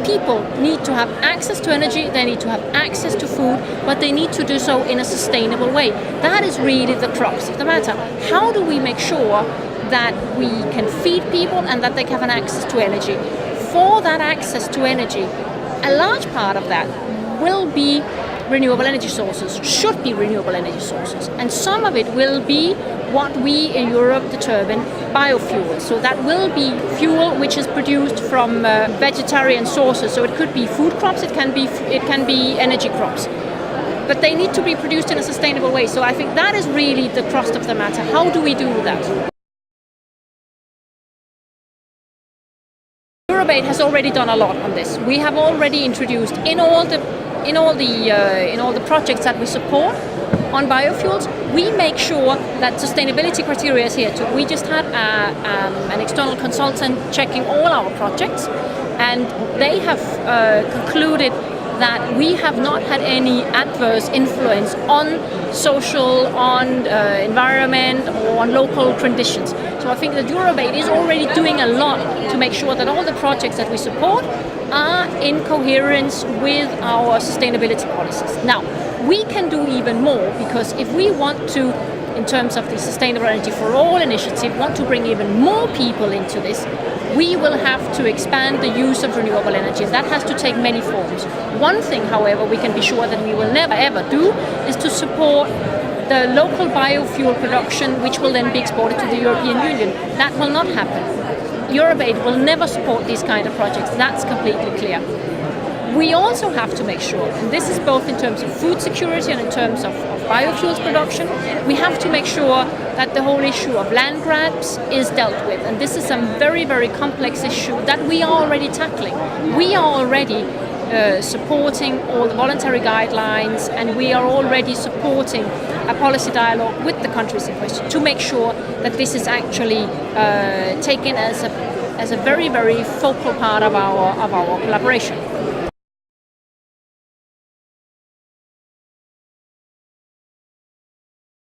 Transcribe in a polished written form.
people need to have access to energy, they need to have access to food, but they need to do so in a sustainable way. That is really the crux of the matter. How do we make sure that we can feed people and that they have an access to energy? For that access to energy, a large part of that will be renewable energy sources, should be renewable energy sources. And some of it will be what we in Europe determine biofuel. So that will be fuel which is produced from vegetarian sources. So it could be food crops, it can be energy crops. But they need to be produced in a sustainable way. So I think that is really the crux of the matter. How do we do that? Eurobate has already done a lot on this. We have already introduced in all the projects that we support on biofuels, we make sure that sustainability criteria is here too. We just had an external consultant checking all our projects, and they have concluded that we have not had any adverse influence on social, on environment, or on local conditions. So I think that Eurobate is already doing a lot to make sure that all the projects that we support are in coherence with our sustainability policies. Now, we can do even more, because if we want to, in terms of the Sustainable Energy for All initiative, want to bring even more people into this, we will have to expand the use of renewable energy. That has to take many forms. One thing, however, we can be sure that we will never ever do is to support the local biofuel production, which will then be exported to the European Union. That will not happen. Eurobate will never support these kind of projects. That's completely clear. We also have to make sure, and this is both in terms of food security and in terms of biofuels production, we have to make sure that the whole issue of land grabs is dealt with. And this is a very, very complex issue that we are already tackling. We are already supporting all the voluntary guidelines, and we are already supporting a policy dialogue with the countries in question to make sure that this is actually taken as a very, very focal part of our collaboration.